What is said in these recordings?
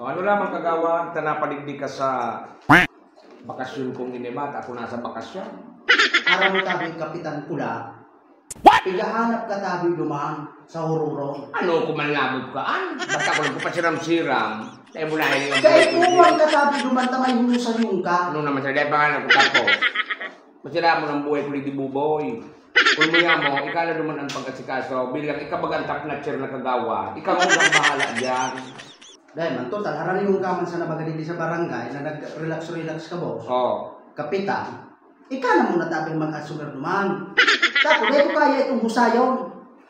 O, ano lamang kagawa, tanapaligdi ka sa bakasyon kong inimat, ako nasa bakasyon. Araw mo tabi Kapitan Pula. Igahanap ka tabi dumaan sa Hororo. Ano kung manlabot ka? Basta ko nagpapasiram-siram. Dahil mo na yung... Kaya kuwang ka tabi dumaan tamay hulusan yung ka. Ano naman sa dahil pa nga nagkakapo. Masira mo ng buhay ko ni Buboy. Kung mo ikaw na duman ang pagkasikaso, bilang ikabagang top-notcher na kagawa, ikaw mo ang bahala dyan. Dahil man total, harang yung kaman sa nabagadili sa barangay na nag-relax-relax ka, boss. Oo. Kapitan, ikaw na muna tabi mag-asumer dumaan. Tapos, dahil ko kaya itong husayon.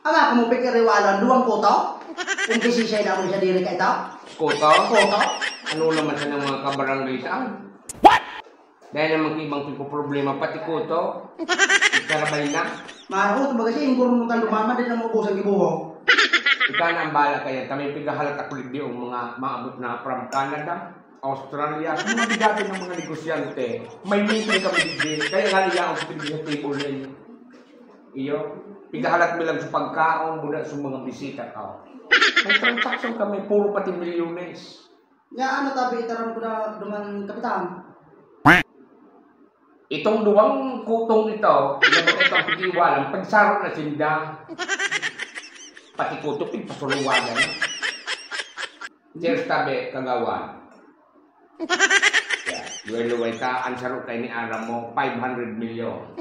Ang ako mo pikiriwalan, duwang koto? Kung kisisay na ako siya diri ka ito? Koto? Koto? Ano naman siya ng mga kabarangay saan? Dahil naman ibang tipo problema, pati koto. Ikarabay na. Mahal ko, baga siya, yung gurumutan dumaan, din ang maubusan gibuho. Ikaw na ang bala kaya, kami pigahalat ako di yung mga maabot na from Canada, Australia, sa mga bigati ng mga negosyante. May meeting kami din. Kaya nga niya ako sa table ninyo. Iyo, pigahalat mo lang sa pagkaon, muna sa mga bisita ka. May transaction kami, puro pati milyones. Nga ano tabi, itaran ko na duman, Kapitan? Itong duwang kutong ito, labang itong pag-iwalang, pagsarap na sinda. Pati kuto, pagpasuluwanan. Cheers tabi, kagawan. Luway-luway ka, ang sarap kayo ni Aram mo, 500 milyon.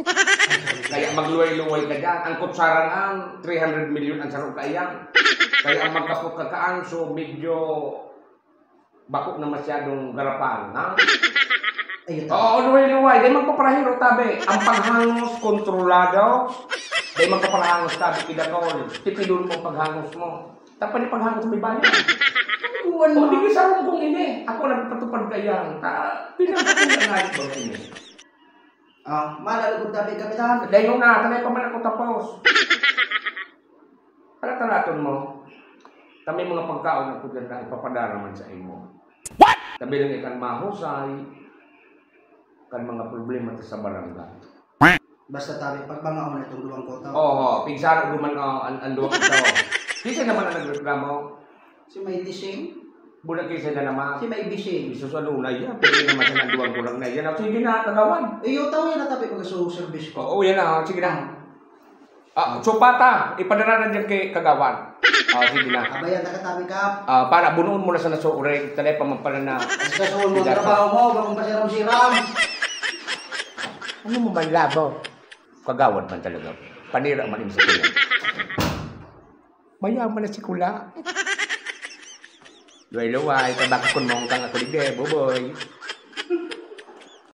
Kaya magluway-luway ka dyan. Ang kutsaran ang 300 milyon ang sarap kayang. Kaya ang magkapot ka kaan, so medyo bakot na masyadong garapan. Ha? Oo, luway-luway. Dahil magpaparahiro tabi. Ang paghangos, kontrolado. Dahil magpaparahangos tabi, kidakol. Tipidon mo ang paghangos mo. Tapos ni paghangos may bayan. O, di kisarong kong ini. Ako nagpatupad kayang. Pinagpatupad na nga ito ini. Malalagod tabi, Kapitan. Dahil yung na, tanay pa man ako tapos. Palatalaton mo. Kami mga pagkaon na po dyan na ipapadaraman sa imo. What? Sabi lang ikan mahusay. Kan mga problema sa barangay. Basta tabi, pagbangaon na itong duwang kota. Oo, pigsaro duman ang duwang ito. Kisa naman ang nagreklamo. Si may dising. Bulag kisa na naman. Si may bising. Isusalunay yan. Pwede naman siya ng duwang kulang na yan. Sige na, kagawan. Iyo, tao yan na tabi pag-service ko. Oo, yan na. Sige na. Supata, ipadala na dyan kay kagawan. Sige na. Kabayan na katabi ka. Para bunuon mo na sa nasuureg. Talay pa mampala na. Kasi kasuon mo ang trabaho mo, bakong pasiram-siram. Ano mo ba labo? Kagawan man talaga. Panira man yung sa kuya. Mayaman na si Kula. Luway-luway, tabakakon mo kang ako ligay, boboy.